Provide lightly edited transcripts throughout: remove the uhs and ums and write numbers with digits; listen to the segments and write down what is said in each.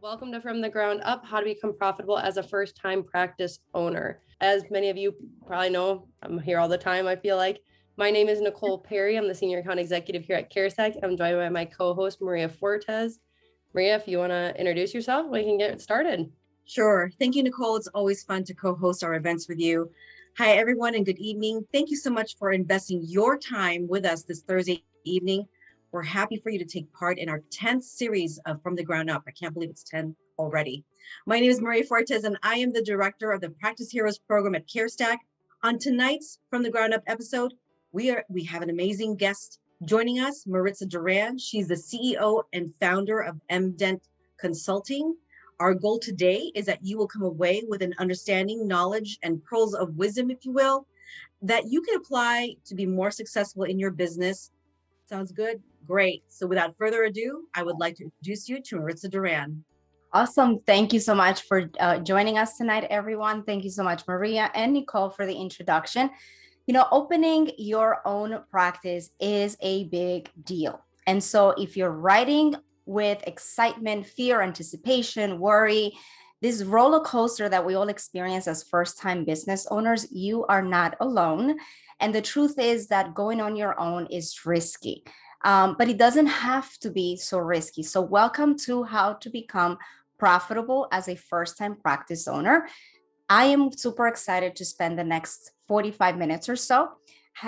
Welcome to From the Ground Up, how to become profitable as a first-time practice owner. As many of you probably know, I'm here all the time, I feel like. My name is Nicole Perry. I'm the Senior Account Executive here at CareStack. I'm joined by my co-host, Maria Fortes. Maria, if you want to introduce yourself, we can get started. Sure. Thank you, Nicole. It's always fun to co-host our events with you. Hi, everyone, and good evening. Thank you so much for investing your time with us this Thursday evening. We're happy for you to take part in our 10th series of From the Ground Up. I can't believe it's 10 already. My name is Maria Fortes, and I am the director of the Practice Heroes program at CareStack. On tonight's From the Ground Up episode, we have an amazing guest joining us, Maritza Duran. She's the CEO and founder of MDent Consulting. Our goal today is that you will come away with an understanding, knowledge, and pearls of wisdom, if you will, that you can apply to be more successful in your business. Sounds good? Great. So without further ado, I would like to introduce you to Maritza Duran. Awesome. Thank you so much for joining us tonight, everyone. Thank you so much, Maria and Nicole, for the introduction. You know, opening your own practice is a big deal. And so if you're writing with excitement, fear, anticipation, worry, this roller coaster that we all experience as first-time business owners, you are not alone. And the truth is that going on your own is risky, but it doesn't have to be so risky. So welcome to How to Become Profitable as a First-Time Practice Owner. I am super excited to spend the next 45 minutes or so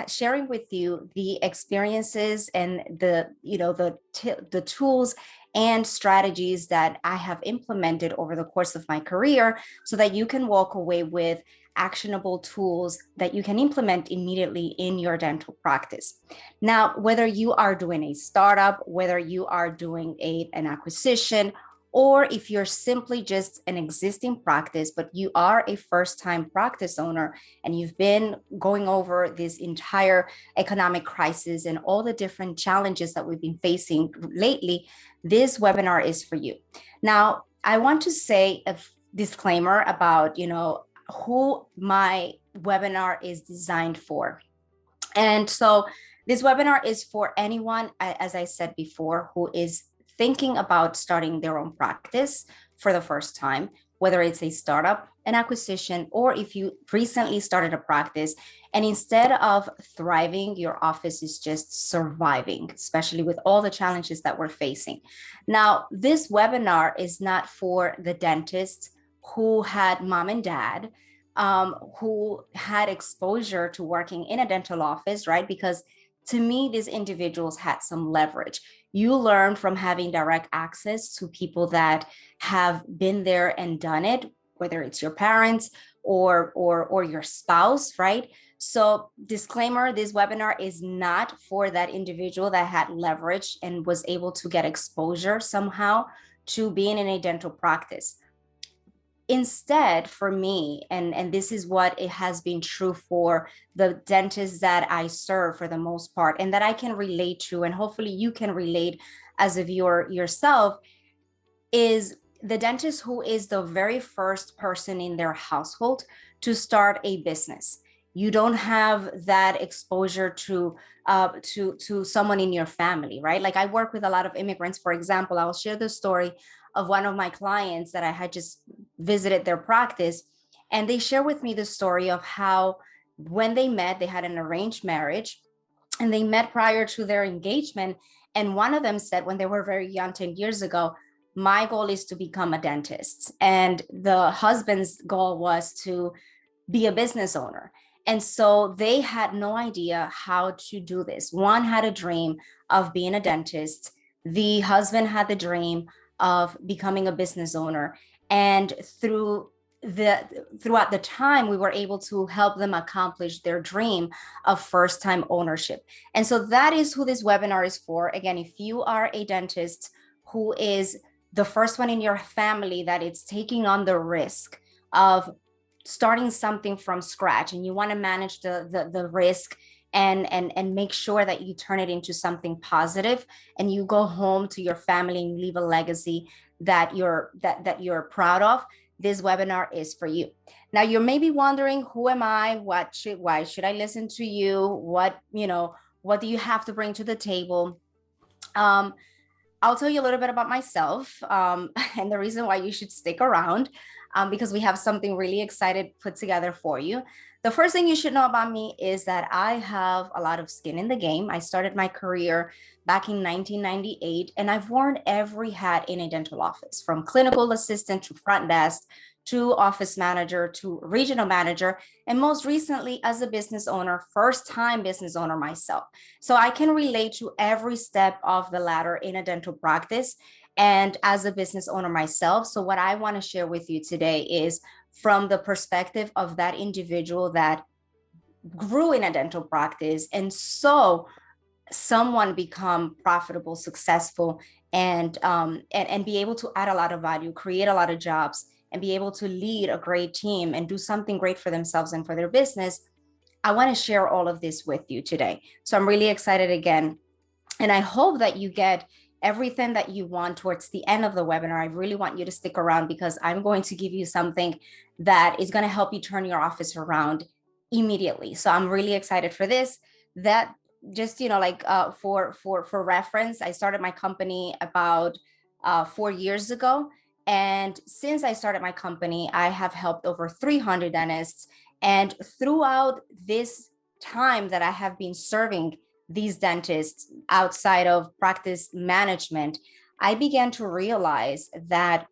sharing with you the experiences and the tools and strategies that I have implemented over the course of my career so that you can walk away with actionable tools that you can implement immediately in your dental practice. Now, whether you are doing a startup, whether you are doing an acquisition, or if you're simply just an existing practice, but you are a first-time practice owner and you've been going over this entire economic crisis and all the different challenges that we've been facing lately, this webinar is for you. Now, I want to say a disclaimer about, who my webinar is designed for. And so this webinar is for anyone, as I said before, who is thinking about starting their own practice for the first time, whether it's a startup, an acquisition, or if you recently started a practice and instead of thriving, your office is just surviving, especially with all the challenges that we're facing. Now, this webinar is not for the dentists who had mom and dad, who had exposure to working in a dental office, right? Because to me, these individuals had some leverage. You learn from having direct access to people that have been there and done it, whether it's your parents or your spouse, right? So disclaimer, this webinar is not for that individual that had leverage and was able to get exposure somehow to being in a dental practice. Instead, for me, and this is what it has been true for the dentists that I serve for the most part, and that I can relate to, and hopefully you can relate as a viewer yourself, is the dentist who is the very first person in their household to start a business. You don't have that exposure to someone in your family, right? Like I work with a lot of immigrants, for example. I'll share the story of one of my clients that I had just visited their practice. And they share with me the story of how when they met, they had an arranged marriage and they met prior to their engagement. And one of them said when they were very young, 10 years ago, my goal is to become a dentist. And the husband's goal was to be a business owner. And so they had no idea how to do this. One had a dream of being a dentist. The husband had the dream of becoming a business owner. And throughout the time, we were able to help them accomplish their dream of first-time ownership. And so that is who this webinar is for. Again, if you are a dentist who is the first one in your family that it's taking on the risk of starting something from scratch and you want to manage the risk and make sure that you turn it into something positive and you go home to your family and leave a legacy that you're proud of, this webinar is for you. Now, you may be wondering, who am I? Why should I listen to you? What do you have to bring to the table? I'll tell you a little bit about myself and the reason why you should stick around, because we have something really excited put together for you. The first thing you should know about me is that I have a lot of skin in the game. I started my career back in 1998, and I've worn every hat in a dental office, from clinical assistant to front desk to office manager to regional manager, and most recently as a business owner, first time business owner myself. So I can relate to every step of the ladder in a dental practice and as a business owner myself. So what I want to share with you today is from the perspective of that individual that grew in a dental practice and saw someone become profitable, successful, and be able to add a lot of value, create a lot of jobs, and be able to lead a great team and do something great for themselves and for their business. I want to share all of this with you today. So I'm really excited again. And I hope that you get everything that you want towards the end of the webinar. I really want you to stick around because I'm going to give you something that is going to help you turn your office around immediately. So I'm really excited for this. That just, for reference, I started my company about 4 years ago. And since I started my company, I have helped over 300 dentists. And throughout this time that I have been serving these dentists outside of practice management, I began to realize that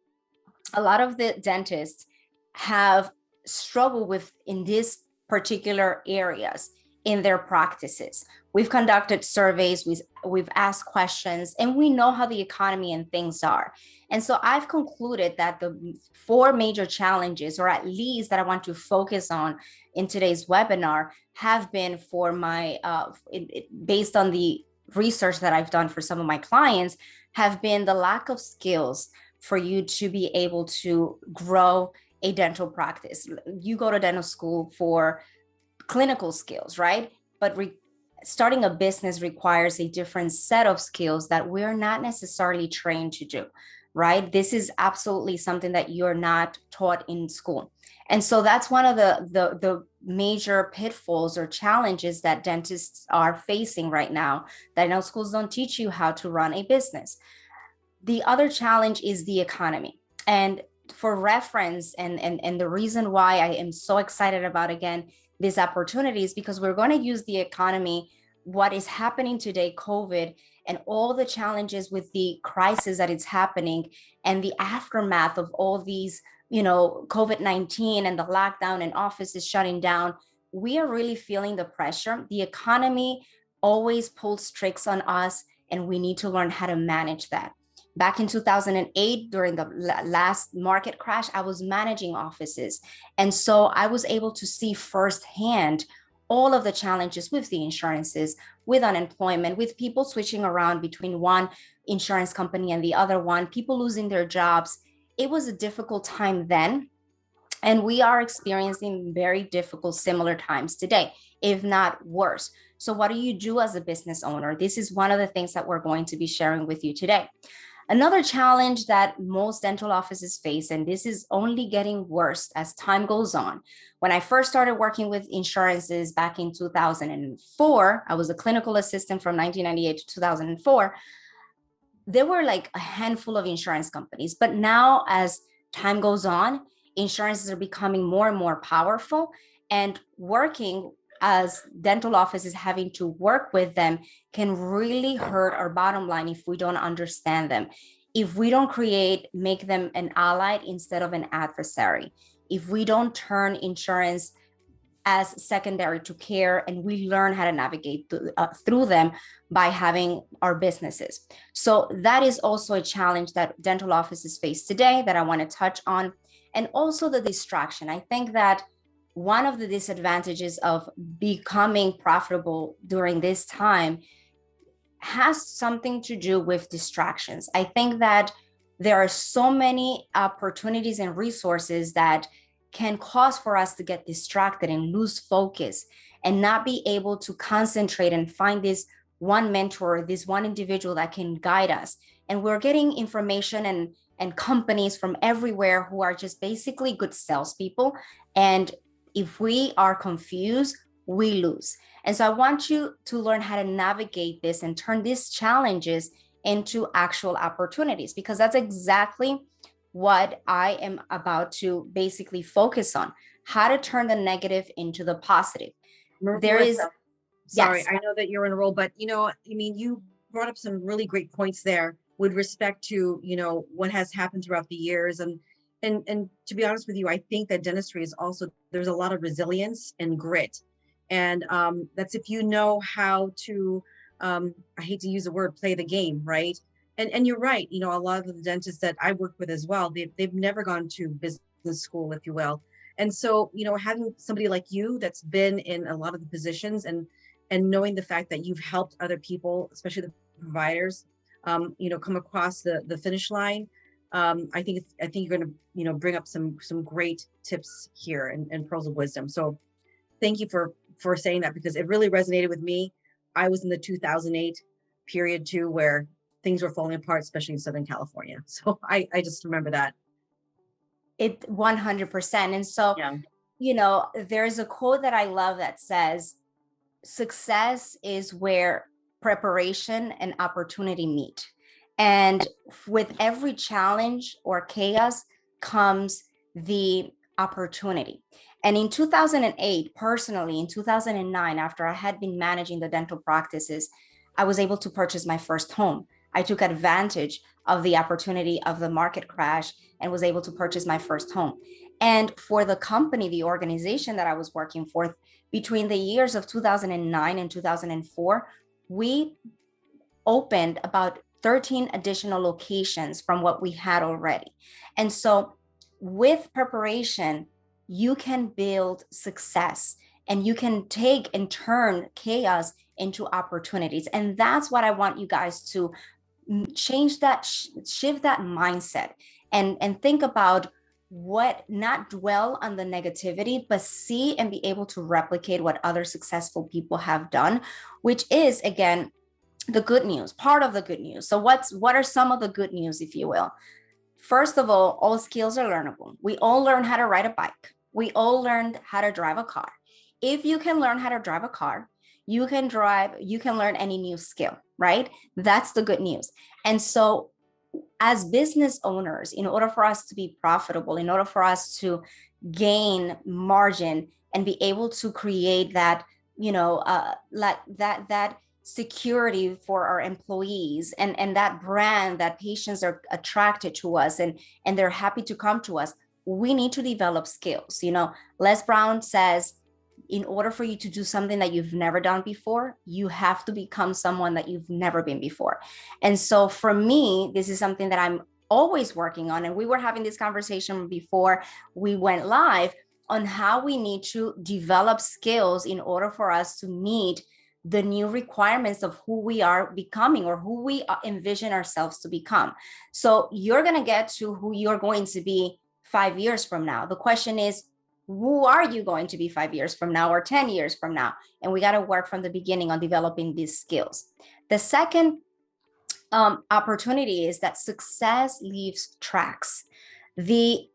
a lot of the dentists have struggled with in these particular areas in their practices. We've conducted surveys, we've asked questions, and we know how the economy and things are. And so I've concluded that the 4 major challenges, or at least that I want to focus on in today's webinar, have been for my, based on the research that I've done for some of my clients, have been the lack of skills for you to be able to grow a dental practice. You go to dental school for clinical skills, right? But starting a business requires a different set of skills that we're not necessarily trained to do, right? This is absolutely something that you're not taught in school. And so that's one of the major pitfalls or challenges that dentists are facing right now, that I know schools don't teach you how to run a business. The other challenge is the economy. And for reference, and the reason why I am so excited about, again, these opportunities, because we're going to use the economy, what is happening today, COVID, and all the challenges with the crisis that is happening and the aftermath of all these, COVID-19 and the lockdown and offices shutting down. We are really feeling the pressure. The economy always pulls tricks on us, and we need to learn how to manage that. Back in 2008, during the last market crash, I was managing offices. And so I was able to see firsthand all of the challenges with the insurances, with unemployment, with people switching around between one insurance company and the other one, people losing their jobs. It was a difficult time then. And we are experiencing very difficult, similar times today, if not worse. So what do you do as a business owner? This is one of the things that we're going to be sharing with you today. Another challenge that most dental offices face, and this is only getting worse as time goes on. When I first started working with insurances back in 2004, I was a clinical assistant from 1998 to 2004. There were like a handful of insurance companies, but now as time goes on, insurances are becoming more and more powerful, and working as dental offices, having to work with them, can really hurt our bottom line if we don't understand them, if we don't make them an ally instead of an adversary, if we don't turn insurance as secondary to care, and we learn how to navigate through them by having our businesses. So that is also a challenge that dental offices face today that I want to touch on. And also the distraction. I think that one of the disadvantages of becoming profitable during this time has something to do with distractions. I think that there are so many opportunities and resources that can cause for us to get distracted and lose focus and not be able to concentrate and find this one mentor, this one individual that can guide us. And we're getting information and companies from everywhere who are just basically good salespeople. And if we are confused, we lose. And so I want you to learn how to navigate this and turn these challenges into actual opportunities, because that's exactly what I am about to basically focus on, how to turn the negative into the positive. There is, sorry, yes. I know that you're in a role, but you brought up some really great points there with respect to, what has happened throughout the years. And to be honest with you, I think that dentistry is also, there's a lot of resilience and grit. And that's if you know how to, I hate to use the word play the game, right? And you're right, a lot of the dentists that I work with as well, they've never gone to business school, if you will. And so, having somebody like you that's been in a lot of the positions and knowing the fact that you've helped other people, especially the providers, come across the finish line. I think you're going to, bring up some great tips here and pearls of wisdom. So thank you for saying that, because it really resonated with me. I was in the 2008 period too, where things were falling apart, especially in Southern California. So I just remember that. It 100%. And so, Yeah. there's a quote that I love that says, success is where preparation and opportunity meet. And with every challenge or chaos comes the opportunity. And in 2008, personally, in 2009, after I had been managing the dental practices, I was able to purchase my first home. I took advantage of the opportunity of the market crash and was able to purchase my first home. And for the company, the organization that I was working for, between the years of 2009 and 2004, we opened about 13 additional locations from what we had already. And so with preparation, you can build success, and you can take and turn chaos into opportunities. And that's what I want you guys to change that, shift that mindset, and think about what, not dwell on the negativity, but see and be able to replicate what other successful people have done, which is, again, the good news, part of the good news. So what are some of the good news, if you will? First of all skills are learnable. We all learn how to ride a bike. We all learned how to drive a car. If you can learn how to drive a car, you can learn any new skill, right? That's the good news. And so as business owners, in order for us to be profitable, in order for us to gain margin and be able to create that, like that security for our employees, and that brand that patients are attracted to us, and they're happy to come to us, we need to develop skills. Les Brown says, in order for you to do something that you've never done before, you have to become someone that you've never been before. And so for me, this is something that I'm always working on. And we were having this conversation before we went live on how we need to develop skills in order for us to meet the new requirements of who we are becoming, or who we envision ourselves to become. So you're going to get to who you're going to be 5 years from now. The question is, who are you going to be 5 years from now or 10 years from now? And we got to work from the beginning on developing these skills. The second opportunity is that success leaves tracks. The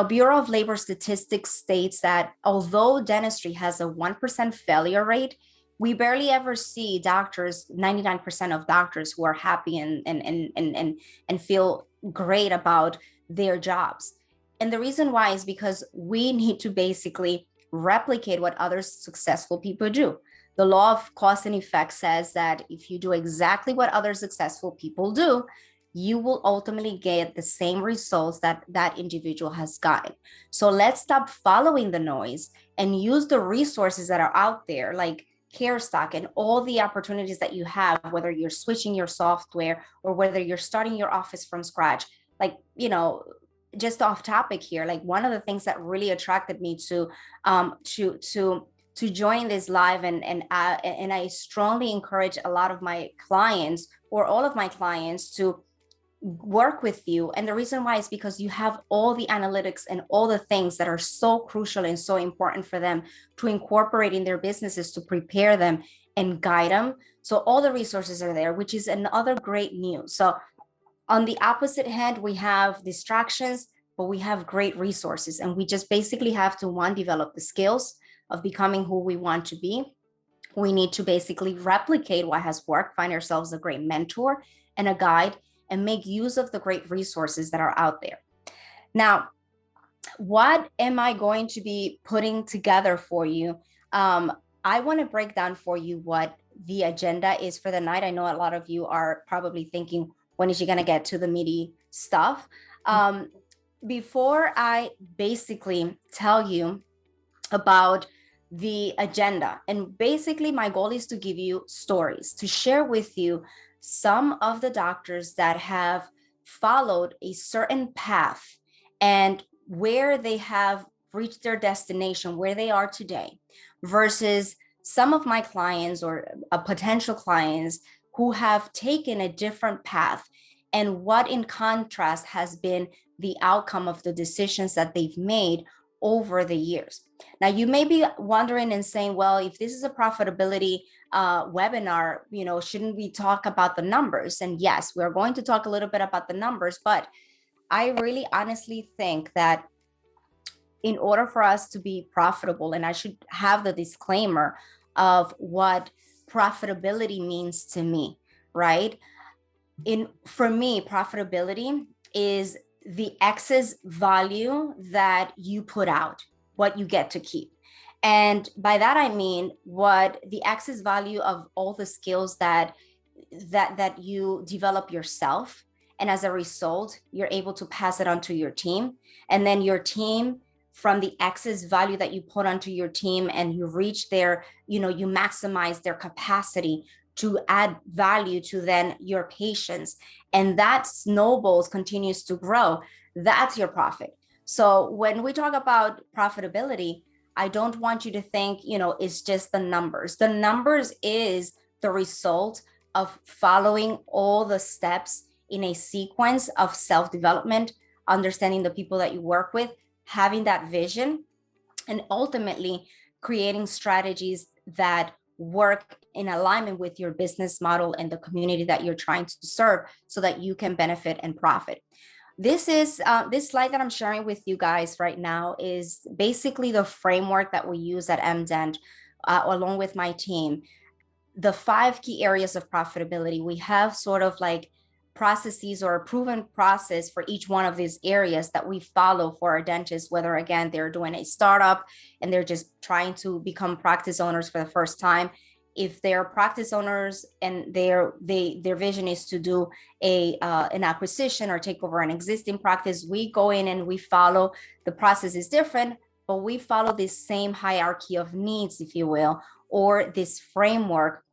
Bureau of Labor Statistics states that although dentistry has a 1% failure rate, we barely ever see doctors, 99% of doctors, who are happy and feel great about their jobs. And the reason why is because we need to basically replicate what other successful people do. The law of cause and effect says that if you do exactly what other successful people do, you will ultimately get the same results that that individual has gotten. So let's stop following the noise and use the resources that are out there, like CareStack and all the opportunities that you have, whether you're switching your software or whether you're starting your office from scratch. Like, just off topic here, like one of the things that really attracted me to join this live, and I strongly encourage a lot of my clients, or all of my clients, to work with you. And the reason why is because you have all the analytics and all the things that are so crucial and so important for them to incorporate in their businesses, to prepare them and guide them. So all the resources are there, which is another great news. So on the opposite hand, we have distractions, but we have great resources. And we just basically have to, one, develop the skills of becoming who we want to be. We need to basically replicate what has worked, find ourselves a great mentor, and a guide and make use of the great resources that are out there. Now, what am I going to be putting together for you? I want to break down for you what the agenda is for the night. I know a lot of you are probably thinking, when is she going to get to the meaty stuff? Before I basically tell you about the agenda, and basically my goal is to give you stories, to share with you some of the doctors that have followed a certain path and where they have reached their destination, where they are today, versus some of my clients or potential clients who have taken a different path, and what in contrast has been the outcome of the decisions that they've made over the years. Now, you may be wondering and saying, well, if this is a profitability webinar, shouldn't we talk about the numbers? And yes, we're going to talk a little bit about the numbers, but I really honestly think that in order for us to be profitable, and I should have the disclaimer of what profitability means to me, right? For me, profitability is the excess value that you put out, what you get to keep. And by that, I mean what the excess value of all the skills that you develop yourself. And as a result, you're able to pass it on to your team. And then your team, from the excess value that you put onto your team and you reach their, you maximize their capacity to add value to then your patients, and that snowballs, continues to grow, that's your profit. So when we talk about profitability, I don't want you to think, it's just the numbers. The numbers is the result of following all the steps in a sequence of self-development, understanding the people that you work with, having that vision, and ultimately creating strategies that work in alignment with your business model and the community that you're trying to serve so that you can benefit and profit. This is this slide that I'm sharing with you guys right now is basically the framework that we use at MDent along with my team. The 5 key areas of profitability, we have sort of like processes or a proven process for each one of these areas that we follow for our dentists, whether again they're doing a startup and they're just trying to become practice owners for the first time. If they're practice owners and their vision is to do an acquisition or take over an existing practice, we go in and we follow. The process is different, but we follow this same hierarchy of needs, if you will, or this framework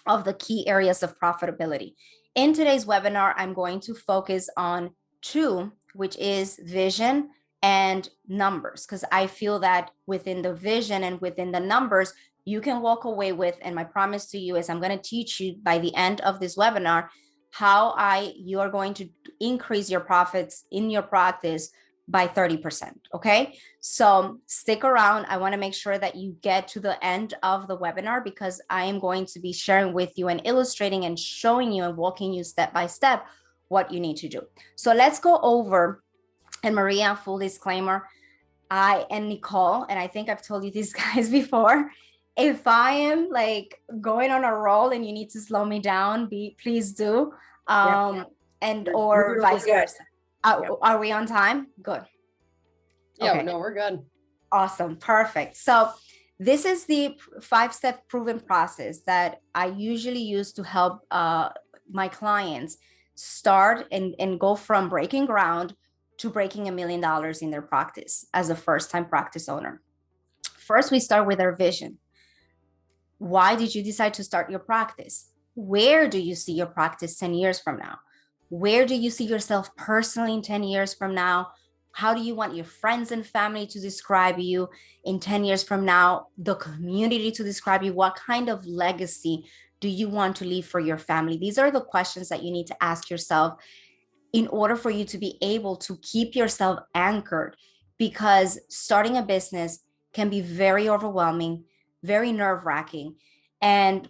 of the key areas of profitability. In today's webinar, I'm going to focus on 2, which is vision and numbers, because I feel that within the vision and within the numbers, you can walk away with, and my promise to you is I'm going to teach you by the end of this webinar how you are going to increase your profits in your practice by 30%. Okay. So stick around. I want to make sure that you get to the end of the webinar because I am going to be sharing with you and illustrating and showing you and walking you step by step what you need to do. So let's go over, and Maria, full disclaimer, I and Nicole, and I think I've told you these guys before, if I am like going on a roll and you need to slow me down, please do. And or vice versa. Are we on time? Good. Yeah, okay. No, we're good. Awesome. Perfect. So this is the 5-step proven process that I usually use to help my clients start and go from breaking ground to breaking $1 million in their practice as a first-time practice owner. First, we start with our vision. Why did you decide to start your practice? Where do you see your practice 10 years from now? Where do you see yourself personally in 10 years from now? How do you want your friends and family to describe you in 10 years from now? The community to describe you? What kind of legacy do you want to leave for your family? These are the questions that you need to ask yourself in order for you to be able to keep yourself anchored, because starting a business can be very overwhelming, very nerve-wracking. And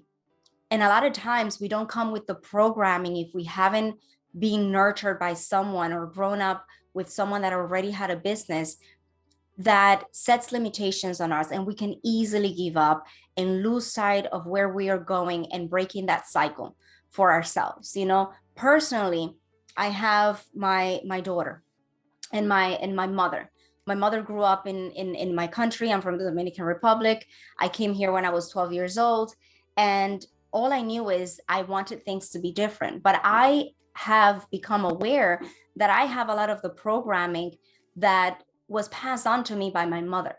a lot of times we don't come with the programming if we haven't been nurtured by someone or grown up with someone that already had a business that sets limitations on us, and we can easily give up and lose sight of where we are going and breaking that cycle for ourselves. Personally, I have my daughter and my mother. My mother grew up in my country. I'm from the Dominican Republic. I came here when I was 12 years old, and all I knew is I wanted things to be different. But I have become aware that I have a lot of the programming that was passed on to me by my mother.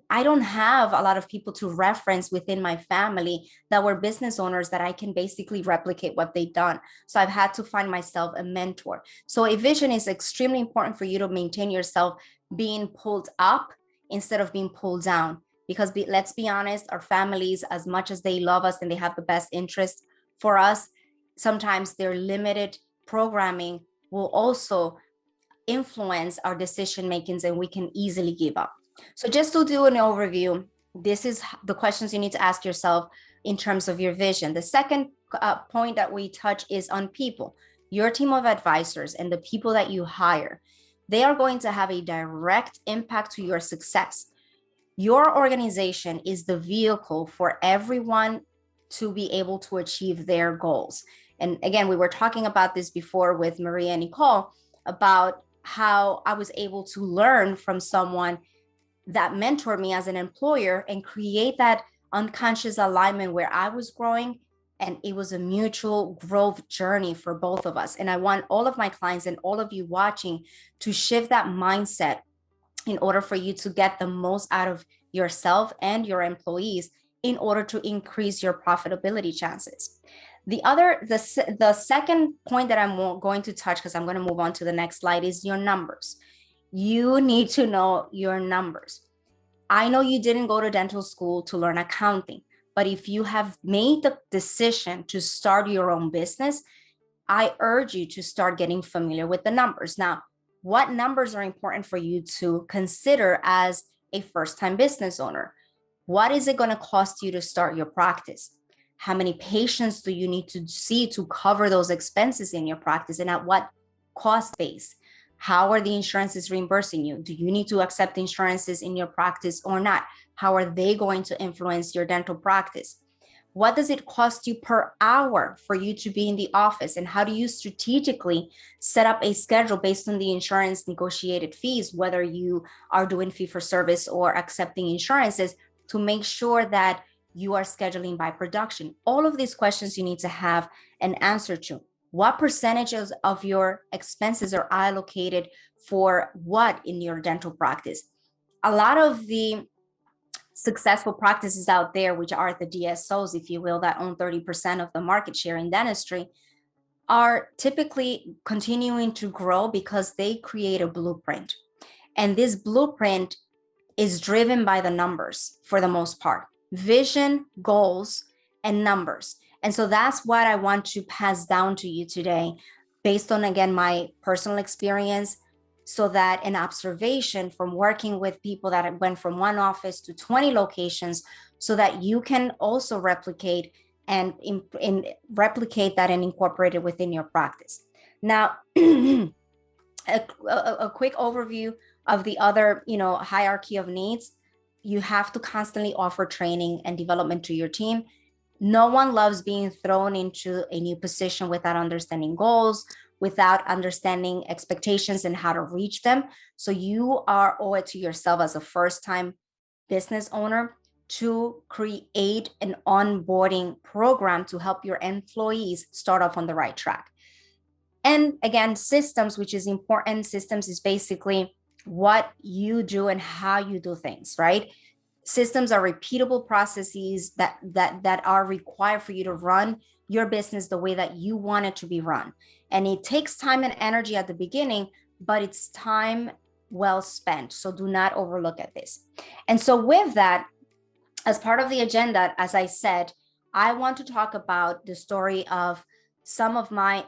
I don't have a lot of people to reference within my family that were business owners that I can basically replicate what they've done. So I've had to find myself a mentor. So a vision is extremely important for you to maintain yourself being pulled up instead of being pulled down. Because let's be honest, our families, as much as they love us and they have the best interest for us, sometimes their limited programming will also influence our decision makings and we can easily give up. So just to do an overview, this is the questions you need to ask yourself in terms of your vision. The second point that we touch is on people. Your team of advisors and the people that you hire, they are going to have a direct impact to your success. Your organization is the vehicle for everyone to be able to achieve their goals. And again, we were talking about this before with Maria and Nicole about how I was able to learn from someone that mentored me as an employer and create that unconscious alignment where I was growing, and it was a mutual growth journey for both of us. And I want all of my clients and all of you watching to shift that mindset in order for you to get the most out of yourself and your employees in order to increase your profitability chances. The second point that I'm going to touch, because I'm going to move on to the next slide, is your numbers. You need to know your numbers. I know you didn't go to dental school to learn accounting, but if you have made the decision to start your own business, I urge you to start getting familiar with the numbers. Now, what numbers are important for you to consider as a first-time business owner? What is it going to cost you to start your practice? How many patients do you need to see to cover those expenses in your practice, and at what cost base? How are the insurances reimbursing you? Do you need to accept insurances in your practice or not? How are they going to influence your dental practice? What does it cost you per hour for you to be in the office? And how do you strategically set up a schedule based on the insurance negotiated fees, whether you are doing fee for service or accepting insurances, to make sure that you are scheduling by production? All of these questions you need to have an answer to. What percentages of your expenses are allocated for what in your dental practice? A lot of the successful practices out there, which are the DSOs, if you will, that own 30% of the market share in dentistry, are typically continuing to grow because they create a blueprint. And this blueprint is driven by the numbers for the most part: vision, goals, and numbers. And so that's what I want to pass down to you today, based on, again, my personal experience, so that an observation from working with people that went from one office to 20 locations, so that you can also replicate replicate that and incorporate it within your practice. Now, a quick overview of the other, hierarchy of needs. You have to constantly offer training and development to your team. No one loves being thrown into a new position without understanding goals, without understanding expectations and how to reach them. So you owe it to yourself as a first-time business owner to create an onboarding program to help your employees start off on the right track. And again, systems, which is important. Systems is basically what you do and how you do things, right? Systems are repeatable processes that are required for you to run your business the way that you want it to be run. And it takes time and energy at the beginning, but it's time well spent. So do not overlook at this. And so with that, as part of the agenda, as I said, I want to talk about the story of some of my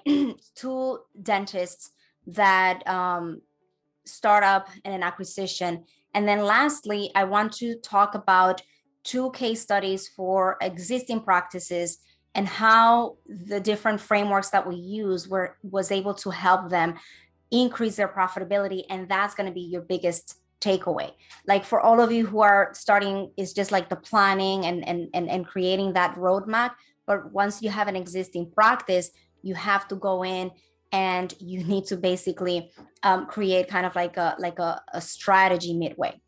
two dentists that start up and an acquisition. And then lastly, I want to talk about two case studies for existing practices and how the different frameworks that we use was able to help them increase their profitability. And that's going to be your biggest takeaway. Like, for all of you who are starting, is just like the planning and creating that roadmap. But once you have an existing practice, You have to go in and you need to basically create kind of like a strategy midway.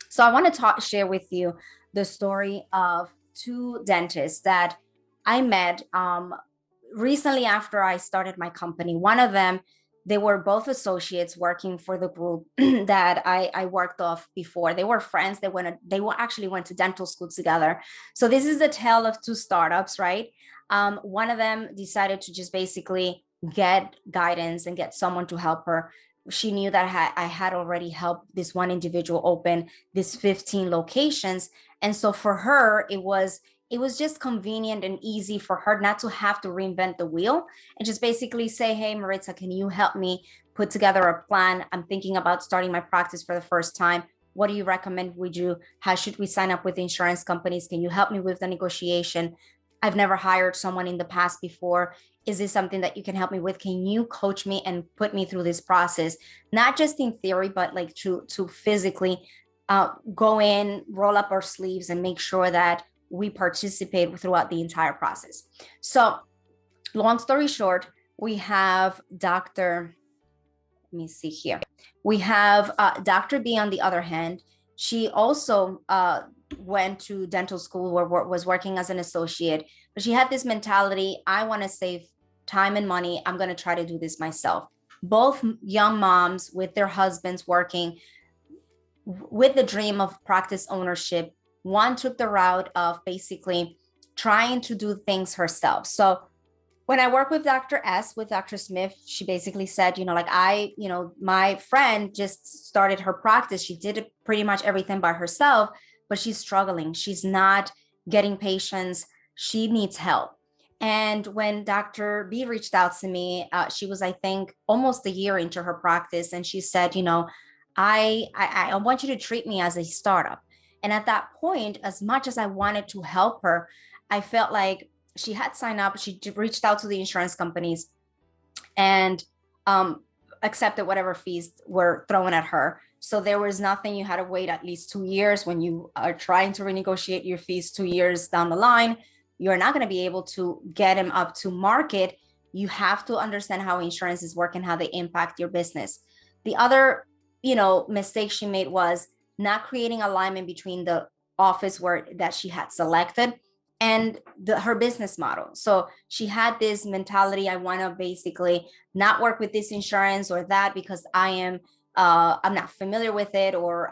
So I want to share with you the story of two dentists that I met recently after I started my company. One of them, they were both associates working for the group that I worked off before. They were friends. They actually went to dental school together. So this is the tale of two startups, right? One of them decided to just basically get guidance and get someone to help her. She knew that I had already helped this one individual open these 15 locations. And so for her, it was just convenient and easy for her not to have to reinvent the wheel and just basically say, hey, Maritza, can you help me put together a plan? I'm thinking about starting my practice for the first time. What do you recommend we do? How should we sign up with insurance companies? Can you help me with the negotiation? I've never hired someone in the past before. Is this something that you can help me with? Can you coach me and put me through this process? Not just in theory, but like to physically go in, roll up our sleeves and make sure that we participate throughout the entire process. So long story short, we have let me see here. We have Dr. B on the other hand. She also went to dental school or was working as an associate, but she had this mentality, I want to save time and money. I'm going to try to do this myself. Both young moms with their husbands working with the dream of practice ownership. One took the route of basically trying to do things herself. So when I work with Dr. S, with Dr. Smith, she basically said, my friend just started her practice. She did pretty much everything by herself, but she's struggling. She's not getting patients. She needs help. And when Dr. B reached out to me, she was, I think, almost a year into her practice. And she said, I want you to treat me as a startup. And at that point, as much as I wanted to help her, I felt like she had signed up. She reached out to the insurance companies and accepted whatever fees were thrown at her. So there was nothing. You had to wait at least 2 years. When you are trying to renegotiate your fees 2 years down the line, you're not going to be able to get them up to market. You have to understand how insurances work and how they impact your business. The other, mistake she made was not creating alignment between the office that she had selected and her business model. So she had this mentality, I want to basically not work with this insurance or that because I'm not familiar with it, or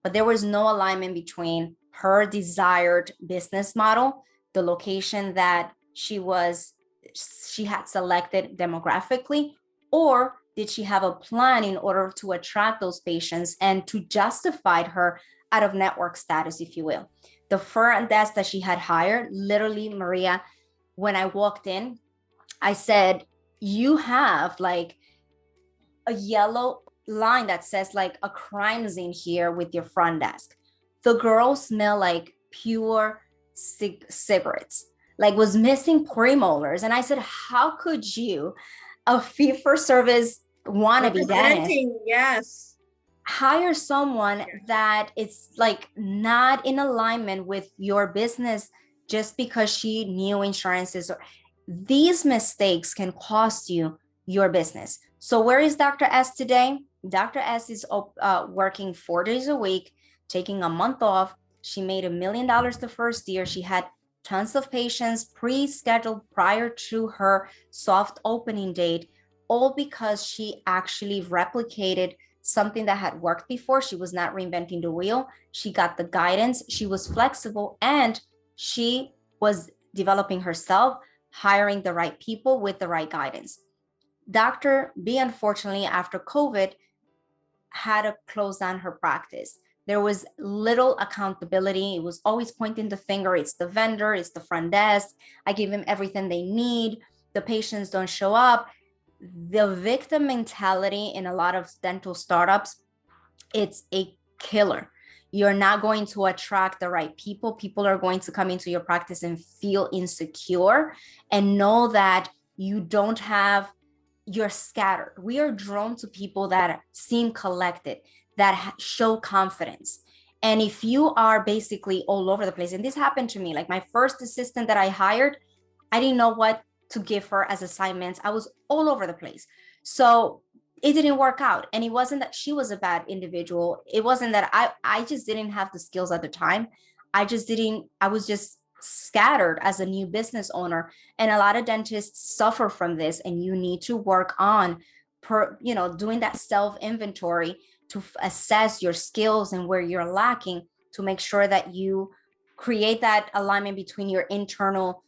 but there was no alignment between her desired business model, the location that she had selected demographically, or did she have a plan in order to attract those patients and to justify her out of network status, if you will. The front desk that she had hired, literally, Maria, when I walked in, I said, you have like a yellow line that says like a crime scene here with your front desk. The girls smell like pure cigarettes, like was missing premolars. And I said, how could you, a fee-for-service wannabe dentist, yes, hire someone that it's like not in alignment with your business just because she knew insurances? These mistakes can cost you your business. So where is Dr. S today? Dr. S is working 4 days a week, taking a month off. She made $1 million the first year. She had tons of patients pre-scheduled prior to her soft opening date, all because she actually replicated something that had worked before. She was not reinventing the wheel. She got the guidance. She was flexible, and she was developing herself, hiring the right people with the right guidance. Dr. B, unfortunately, after COVID, had to close down her practice. There was little accountability. It was always pointing the finger. It's the vendor, it's the front desk. I give them everything they need. The patients don't show up. The victim mentality in a lot of dental startups, it's a killer. You're not going to attract the right people. People are going to come into your practice and feel insecure and know that you're scattered. We are drawn to people that seem collected, that show confidence. And if you are basically all over the place, and this happened to me, like my first assistant that I hired, I didn't know what to give her as assignments. I was all over the place. So it didn't work out. And it wasn't that she was a bad individual. It wasn't that I just didn't have the skills at the time. I was just scattered as a new business owner. And a lot of dentists suffer from this. And you need to work on doing that self inventory to assess your skills and where you're lacking, to make sure that you create that alignment between your internal,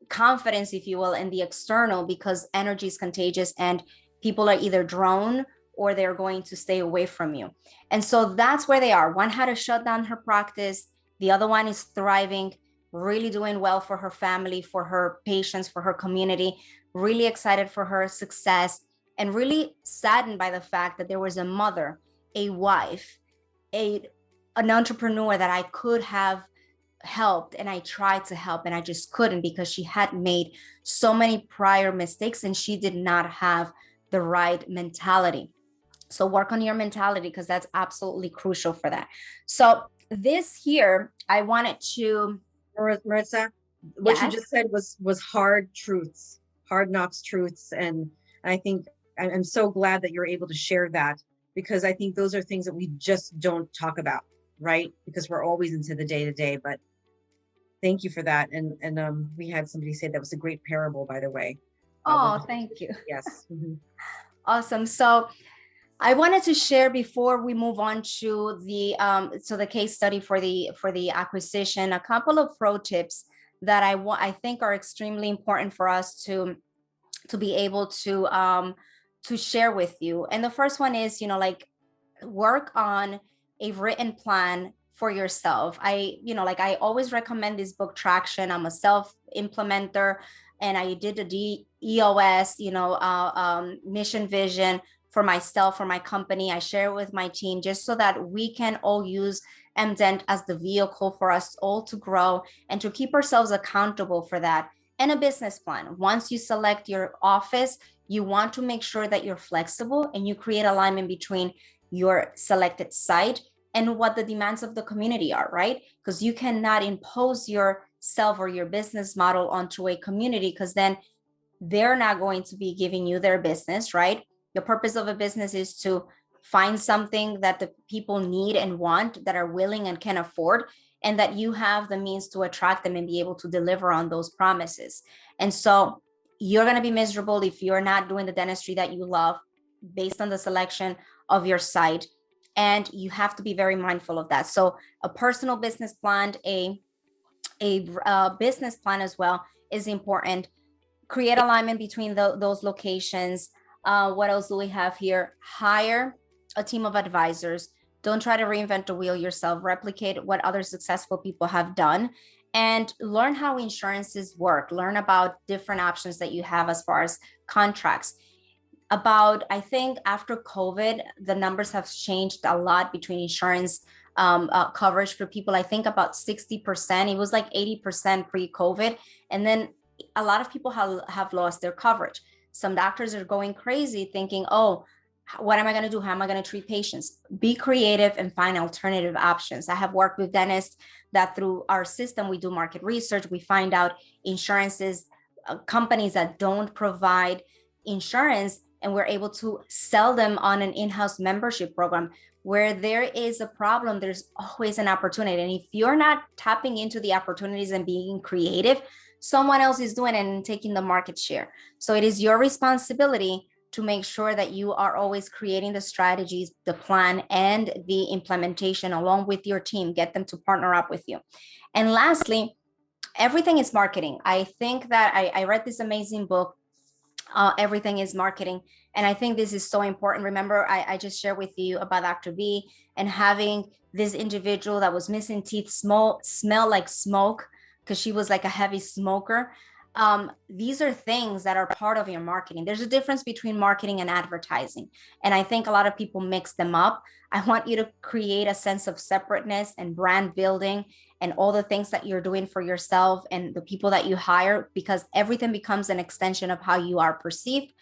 confidence, if you will, and the external, because energy is contagious and people are either drawn or they're going to stay away from you. And so that's where they are. One had to shut down her practice. The other one is thriving, really doing well for her family, for her patients, for her community, really excited for her success, and really saddened by the fact that there was a mother, a wife, an entrepreneur that I could have helped, and I tried to help and I just couldn't, because she had made so many prior mistakes and she did not have the right mentality. So work on your mentality, because that's absolutely crucial for that. So this here, I wanted to Maritza, what you yes. just said was hard truths, hard knocks truths. And I think I'm so glad that you're able to share that, because I think those are things that we just don't talk about, right? Because we're always into the day to day. But thank you for that. And we had somebody say that was a great parable, by the way. Oh, thank you. Yes. Mm-hmm. Awesome. So I wanted to share, before we move on to the case study for the acquisition, a couple of pro tips that I think are extremely important for us to be able to share with you. And the first one is, like, work on a written plan for yourself. I always recommend this book, Traction. I'm a self implementer, and I did the EOS, mission vision for myself, for my company. I share it with my team just so that we can all use MDent as the vehicle for us all to grow and to keep ourselves accountable for that. And a business plan. Once you select your office, you want to make sure that you're flexible and you create alignment between your selected site and what the demands of the community are, right? Because you cannot impose yourself or your business model onto a community, because then they're not going to be giving you their business, right? The purpose of a business is to find something that the people need and want, that are willing and can afford, and that you have the means to attract them and be able to deliver on those promises. And so you're going to be miserable if you're not doing the dentistry that you love based on the selection of your site. And you have to be very mindful of that. So a personal business plan, a business plan as well is important. Create alignment between those locations. What else do we have here? Hire a team of advisors. Don't try to reinvent the wheel yourself. Replicate what other successful people have done, and learn how insurances work. Learn about different options that you have as far as contracts. I think after COVID, the numbers have changed a lot between insurance coverage for people. I think about 60%. It was like 80% pre-COVID. And then a lot of people have lost their coverage. Some doctors are going crazy thinking, oh, what am I going to do? How am I going to treat patients? Be creative and find alternative options. I have worked with dentists that through our system, we do market research. We find out insurances, companies that don't provide insurance, and we're able to sell them on an in-house membership program. Where there is a problem, there's always an opportunity. And if you're not tapping into the opportunities and being creative, someone else is doing it and taking the market share. So it is your responsibility to make sure that you are always creating the strategies, the plan, and the implementation along with your team. Get them to partner up with you. And lastly, everything is marketing. I think that I read this amazing book, Everything is Marketing. And I think this is so important. Remember, I just shared with you about Dr. B and having this individual that was missing teeth smell like smoke, because she was like a heavy smoker. These are things that are part of your marketing. There's a difference between marketing and advertising. And I think a lot of people mix them up. I want you to create a sense of separateness and brand building and all the things that you're doing for yourself and the people that you hire, because everything becomes an extension of how you are perceived.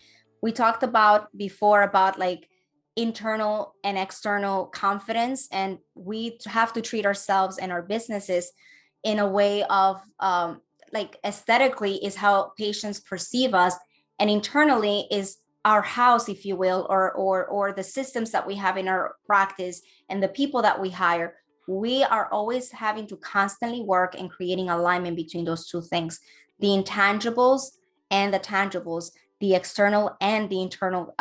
We talked about before about like internal and external confidence, and we have to treat ourselves and our businesses in a way of like aesthetically is how patients perceive us, and internally is our house, if you will, or the systems that we have in our practice and the people that we hire. We are always having to constantly work and creating alignment between those two things, the intangibles and the tangibles, the external and the internal,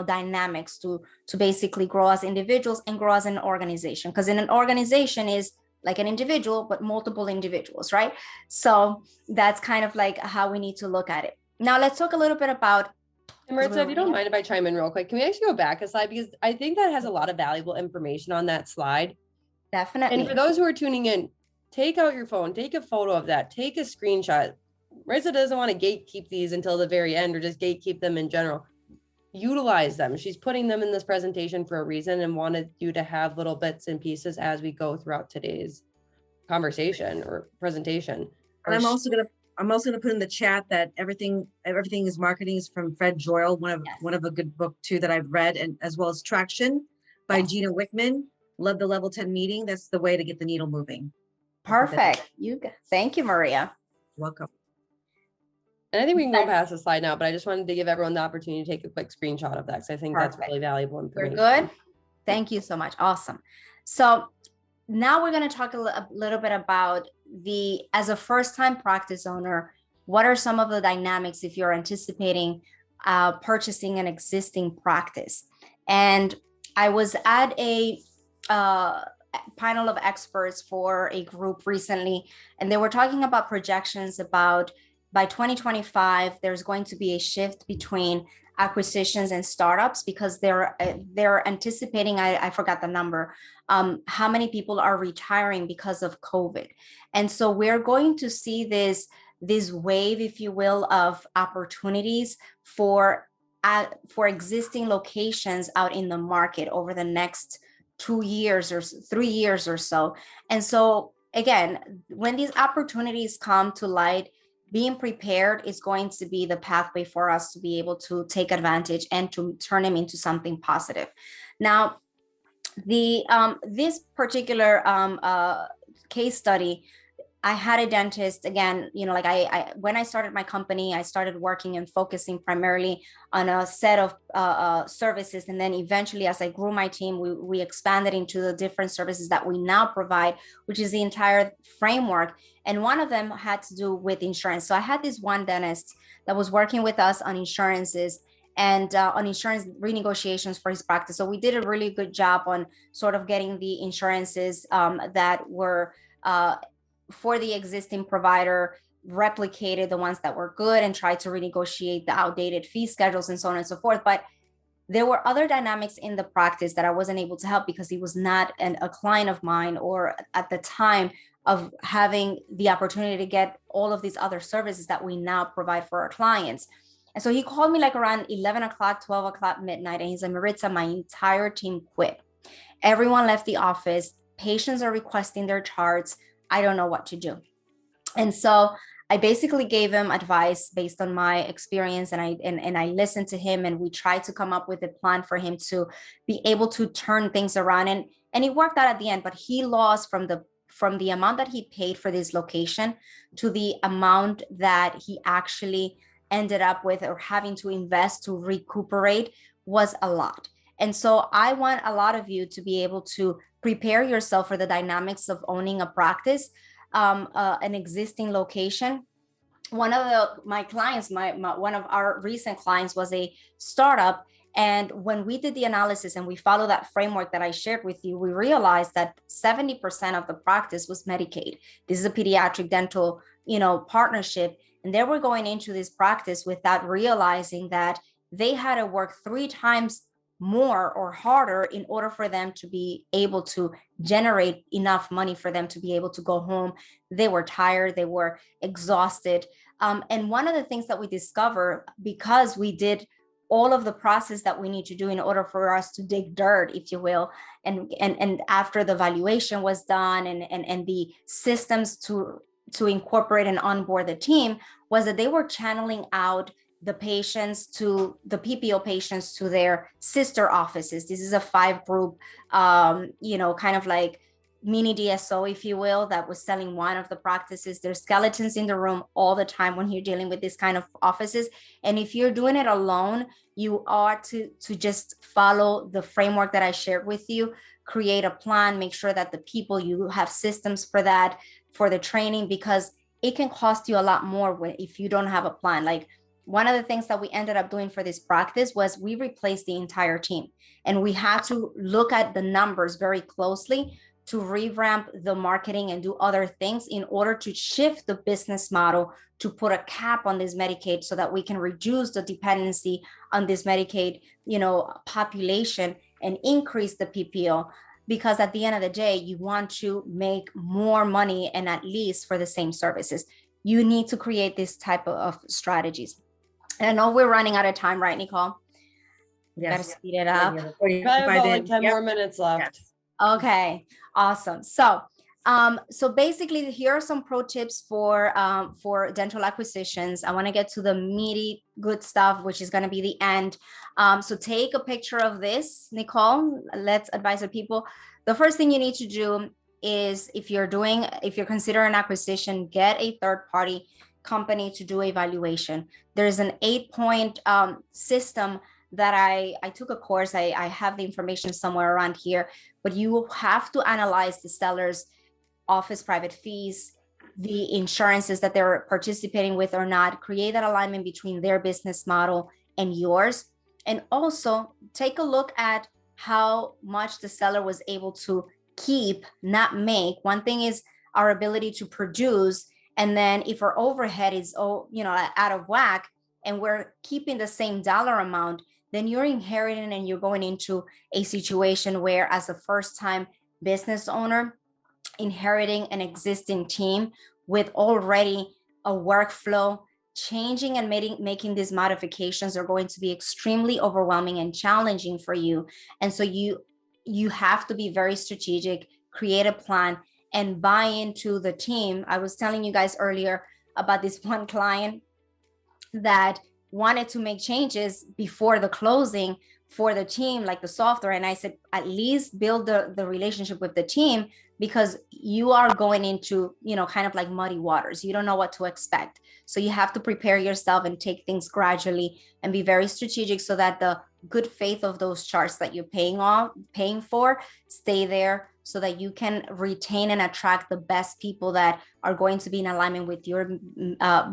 dynamics to basically grow as individuals and grow as an organization. Because in an organization is like an individual, but multiple individuals, right? So that's kind of like how we need to look at it. Now let's talk a little bit about. And Maritza, if you don't mind if I chime in real quick, can we actually go back a slide? Because I think that has a lot of valuable information on that slide. Definitely. And for those who are tuning in, take out your phone, take a photo of that, take a screenshot. Maritza doesn't want to gatekeep these until the very end or just gatekeep them in general. Utilize them. She's putting them in this presentation for a reason and wanted you to have little bits and pieces as we go throughout today's conversation or presentation. And I'm also gonna put in the chat that everything is marketing is from Fred Joyal, one of a good book too that I've read, and as well as Traction by Gina Wickman. Love the Level 10 meeting. That's the way to get the needle moving. Perfect. Thank you, Maria. Welcome. And I think we can go past the slide now, but I just wanted to give everyone the opportunity to take a quick screenshot of that because I think that's really valuable information. We're good. Thank you so much. Awesome. So now we're going to talk a little bit about as a first-time practice owner, what are some of the dynamics if you're anticipating purchasing an existing practice? And I was at a panel of experts for a group recently, and they were talking about projections about by 2025, there's going to be a shift between acquisitions and startups because they're anticipating, I forgot the number, how many people are retiring because of COVID. And so we're going to see this wave, if you will, of opportunities for existing locations out in the market over the next 2 years or 3 years or so. And so again, when these opportunities come to light, being prepared is going to be the pathway for us to be able to take advantage and to turn them into something positive. Now, this particular case study, I had a dentist, again, like I when I started my company, I started working and focusing primarily on a set of services. And then eventually, as I grew my team, we expanded into the different services that we now provide, which is the entire framework. And one of them had to do with insurance. So I had this one dentist that was working with us on insurances and on insurance renegotiations for his practice. So we did a really good job on sort of getting the insurances that were for the existing provider, replicated the ones that were good and tried to renegotiate the outdated fee schedules and so on and so forth. But there were other dynamics in the practice that I wasn't able to help because he was not a client of mine, or at the time of having the opportunity to get all of these other services that we now provide for our clients. And so he called me like around 11 o'clock, 12 o'clock, midnight. And he said, Maritza, my entire team quit. Everyone left the office. Patients are requesting their charts. I don't know what to do. And so I basically gave him advice based on my experience, and I listened to him, and we tried to come up with a plan for him to be able to turn things around. And it worked out at the end, but he lost from the amount that he paid for this location to the amount that he actually ended up with or having to invest to recuperate was a lot. And so I want a lot of you to be able to prepare yourself for the dynamics of owning a practice, an existing location. One of my clients, one of our recent clients was a startup. And when we did the analysis and we followed that framework that I shared with you, we realized that 70% of the practice was Medicaid. This is a pediatric dental, partnership. And they were going into this practice without realizing that they had to work 3 times more or harder in order for them to be able to generate enough money for them to be able to go home. They were tired, they were exhausted. And one of the things that we discovered, because we did all of the process that we need to do in order for us to dig dirt, if you will, and after the valuation was done and the systems to incorporate and onboard the team, was that they were channeling out the PPO patients to their sister offices. This is a 5-group, kind of like mini DSO, if you will, that was selling one of the practices. There's skeletons in the room all the time when you're dealing with this kind of offices. And if you're doing it alone, you are to just follow the framework that I shared with you, create a plan, make sure that the people, you have systems for that, for the training, because it can cost you a lot more if you don't have a plan. Like, one of the things that we ended up doing for this practice was we replaced the entire team, and we had to look at the numbers very closely to revamp the marketing and do other things in order to shift the business model to put a cap on this Medicaid so that we can reduce the dependency on this Medicaid, population, and increase the PPO. Because at the end of the day, you want to make more money, and at least for the same services. You need to create this type of strategies. And I know we're running out of time, right, Nicole? Yes. Gotta speed it up. Probably about like 10 more minutes left. Yes. Okay, awesome. So basically, here are some pro tips for dental acquisitions. I want to get to the meaty good stuff, which is going to be the end. So take a picture of this, Nicole. Let's advise the people. The first thing you need to do is, if you're considering an acquisition, get a third-party company to do evaluation. There's an 8-point system that I took a course. I have the information somewhere around here, but you have to analyze the seller's office private fees, the insurances that they're participating with or not, create that alignment between their business model and yours. And also take a look at how much the seller was able to keep, not make. One thing is our ability to produce. And then if our overhead is, out of whack, and we're keeping the same dollar amount, then you're inheriting and you're going into a situation where, as a first-time business owner, inheriting an existing team with already a workflow, changing and making these modifications are going to be extremely overwhelming and challenging for you. And so you have to be very strategic, create a plan, and buy into the team. I was telling you guys earlier about this one client that wanted to make changes before the closing for the team, like the software. And I said, at least build the relationship with the team, because you are going into, kind of like muddy waters. You don't know what to expect. So you have to prepare yourself and take things gradually and be very strategic, so that the good faith of those charts that you're paying for stay there, so that you can retain and attract the best people that are going to be in alignment with your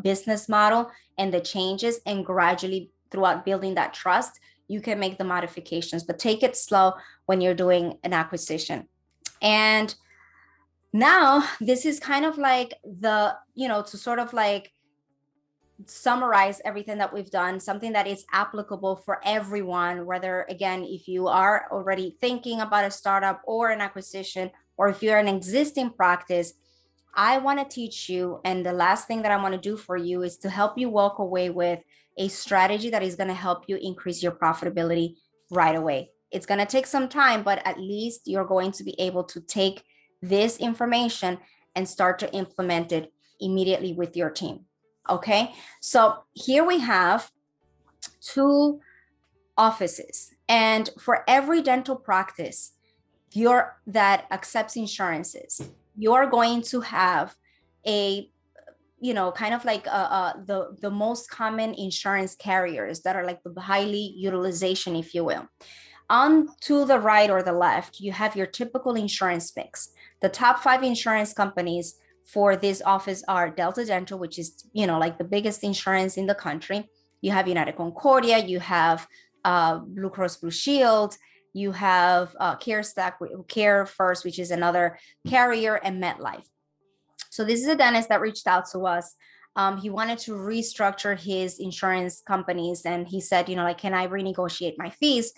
business model and the changes. And gradually, throughout building that trust, you can make the modifications, but take it slow when you're doing an acquisition. And now this is kind of like to sort of like summarize everything that we've done, something that is applicable for everyone, whether, again, if you are already thinking about a startup or an acquisition, or if you're an existing practice. I want to teach you, and the last thing that I want to do for you is to help you walk away with a strategy that is going to help you increase your profitability right away. It's going to take some time, but at least you're going to be able to take this information and start to implement it immediately with your team. Okay, so here we have 2 offices, and for every dental practice that accepts insurances, you're going to have a kind of like the most common insurance carriers that are like the highly utilization, if you will. On to the right or the left, you have your typical insurance mix. The top 5 insurance companies for this office are Delta Dental, which is, like the biggest insurance in the country. You have United Concordia, you have Blue Cross Blue Shield, you have CareStack, Care First, which is another carrier, and MetLife. So this is a dentist that reached out to us. He wanted to restructure his insurance companies, and he said, can I renegotiate my fees?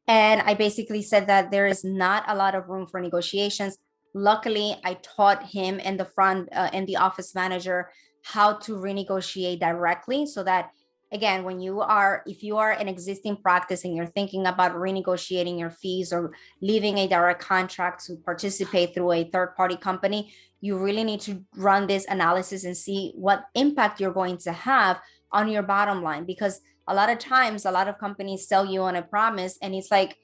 And I basically said that there is not a lot of room for negotiations. Luckily, I taught him and the office manager how to renegotiate directly, so that, again, if you are an existing practice and you're thinking about renegotiating your fees or leaving a direct contract to participate through a third-party company, you really need to run this analysis and see what impact you're going to have on your bottom line. Because a lot of times, a lot of companies sell you on a promise, and it's like,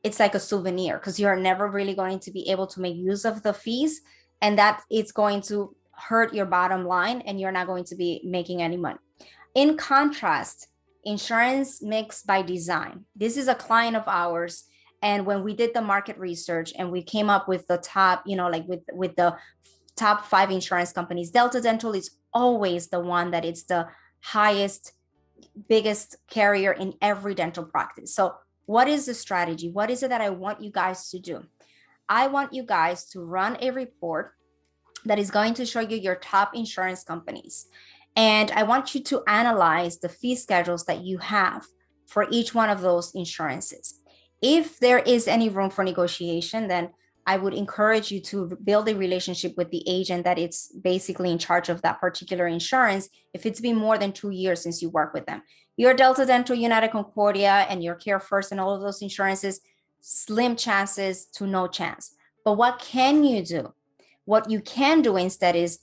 it's like a souvenir, because you're never really going to be able to make use of the fees, and that it's going to hurt your bottom line and you're not going to be making any money. In contrast, insurance mix by design. This is a client of ours. And when we did the market research and we came up with the top, like with the top 5 insurance companies, Delta Dental is always the one that it's the highest, biggest carrier in every dental practice. So what is the strategy? What is it that I want you guys to do? I want you guys to run a report that is going to show you your top insurance companies. And I want you to analyze the fee schedules that you have for each one of those insurances. If there is any room for negotiation, then I would encourage you to build a relationship with the agent that it's basically in charge of that particular insurance. If it's been more than 2 years since you work with them, your Delta Dental, United Concordia, and your Care First and all of those insurances, slim chances to no chance. But what can you do? What you can do instead is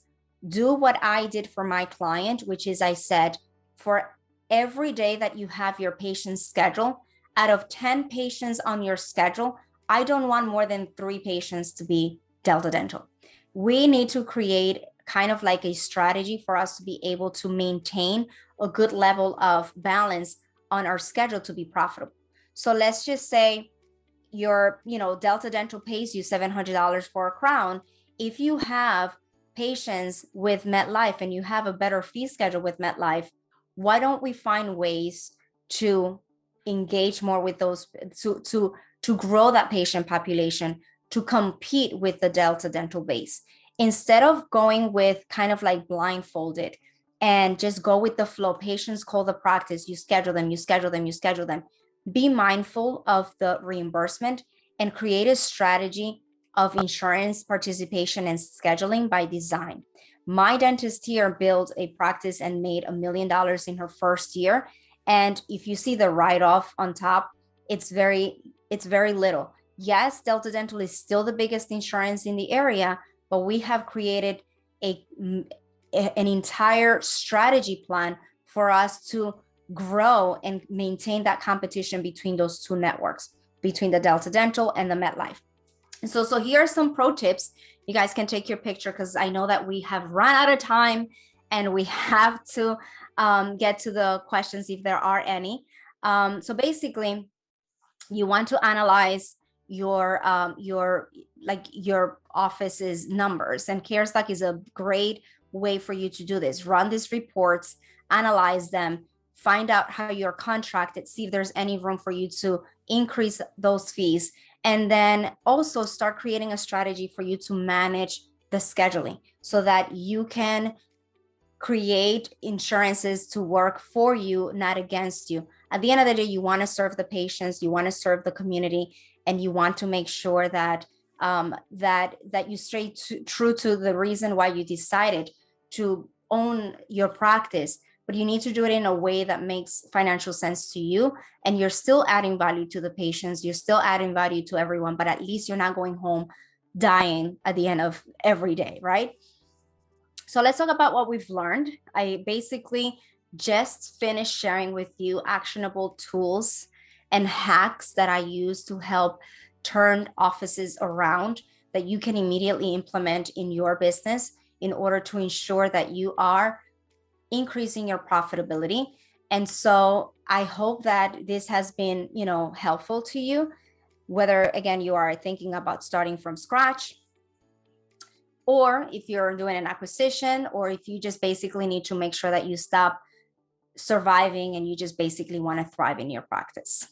do what I did for my client, which is I said, for every day that you have your patient's schedule, out of 10 patients on your schedule, I don't want more than 3 patients to be Delta Dental. We need to create kind of like a strategy for us to be able to maintain a good level of balance on our schedule to be profitable. So let's just say your, Delta Dental pays you $700 for a crown. If you have patients with MetLife and you have a better fee schedule with MetLife, why don't we find ways to engage more with those, to grow that patient population, to compete with the Delta Dental base, instead of going with kind of like blindfolded and just go with the flow. Patients call the practice, you schedule them, you schedule them, you schedule them. Be mindful of the reimbursement and create a strategy of insurance participation and scheduling by design. My dentist here built a practice and made $1 million in her first year. And if you see the write-off on top, it's very little. Yes, Delta Dental is still the biggest insurance in the area, but we have created an entire strategy plan for us to grow and maintain that competition between those 2 networks, between the Delta Dental and the MetLife. So here are some pro tips. You guys can take your picture because I know that we have run out of time and we have to get to the questions if there are any. So basically, you want to analyze your office's numbers, and CareStack is a great way for you to do this. Run these reports, analyze them, find out how you're contracted, see if there's any room for you to increase those fees, and then also start creating a strategy for you to manage the scheduling so that you can create insurances to work for you, not against you. At the end of the day, you want to serve the patients, you want to serve the community, and you want to make sure that that you stay true to the reason why you decided to own your practice. But you need to do it in a way that makes financial sense to you, and you're still adding value to the patients, you're still adding value to everyone, but at least you're not going home dying at the end of every day, right? So let's talk about what we've learned. I basically just finished sharing with you actionable tools and hacks that I use to help turn offices around that you can immediately implement in your business in order to ensure that you are increasing your profitability. And so I hope that this has been, helpful to you, whether again, you are thinking about starting from scratch, or if you're doing an acquisition, or if you just basically need to make sure that you stop surviving and you just basically want to thrive in your practice.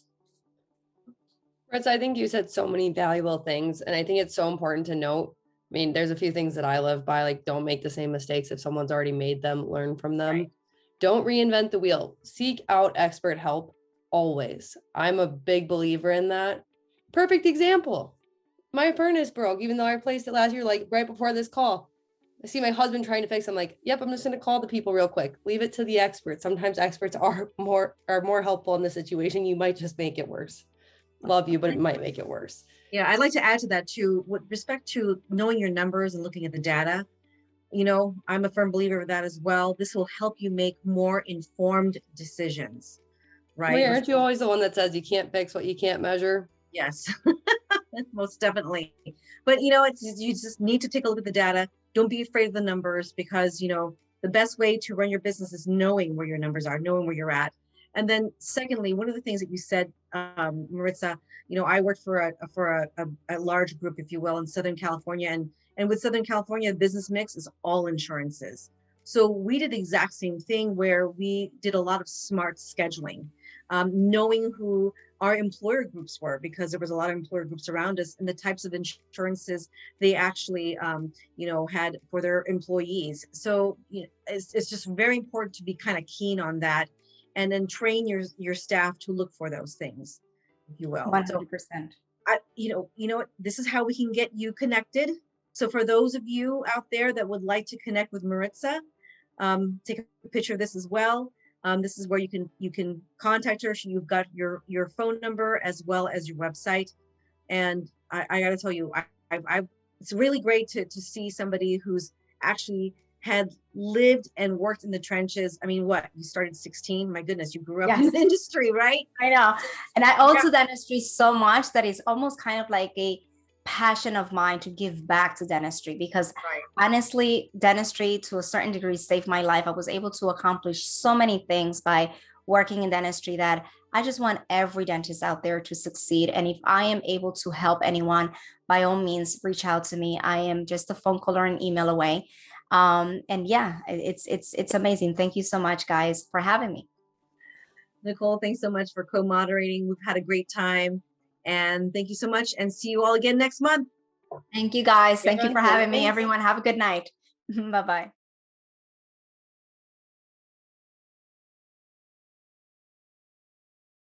Fritz, I think you said so many valuable things, and I think it's so important to note. I mean, there's a few things that I live by, like don't make the same mistakes if someone's already made them, learn from them. Right. Don't reinvent the wheel. Seek out expert help always. I'm a big believer in that. Perfect example. My furnace broke, even though I replaced it last year, like right before this call. I see my husband trying to fix it. I'm like, yep, I'm just going to call the people real quick. Leave it to the experts. Sometimes experts are more helpful in the situation. You might just make it worse. Love you, but it might make it worse. Yeah, I'd like to add to that too, with respect to knowing your numbers and looking at the data. I'm a firm believer of that as well. This will help you make more informed decisions, right? Wait, aren't you always the one that says you can't fix what you can't measure? Yes, most definitely. But you just need to take a look at the data. Don't be afraid of the numbers, because the best way to run your business is knowing where your numbers are, knowing where you're at. And then secondly, one of the things that you said, Maritza, I worked for a large group, if you will, in Southern California, and with Southern California, the business mix is all insurances. So we did the exact same thing, where we did a lot of smart scheduling, knowing who our employer groups were, because there was a lot of employer groups around us, and the types of insurances they actually had for their employees. So it's just very important to be kind of keen on that, and then train your staff to look for those things, if you will. So 100%. this is how we can get you connected. So for those of you out there that would like to connect with Maritza, take a picture of this as well. This is where you can contact her. You've got your phone number as well as your website. And I got to tell you, it's really great to see somebody who's actually had lived and worked in the trenches. I mean, what, you started 16? My goodness, you grew up in Yes. the industry, right? I know. And I also dentistry so much that it's almost kind of like a passion of mine to give back to dentistry, because honestly, dentistry to a certain degree saved my life. I was able to accomplish so many things by working in dentistry that I just want every dentist out there to succeed. And if I am able to help anyone, by all means, reach out to me. I am just a phone call or an email away. And yeah, it's amazing. Thank you so much, guys, for having me. Nicole, thanks so much for co-moderating. We've had a great time, and thank you so much, and see you all again next month. Thank you, guys. Thank you for having me. Thanks. Everyone, have a good night. Bye-bye.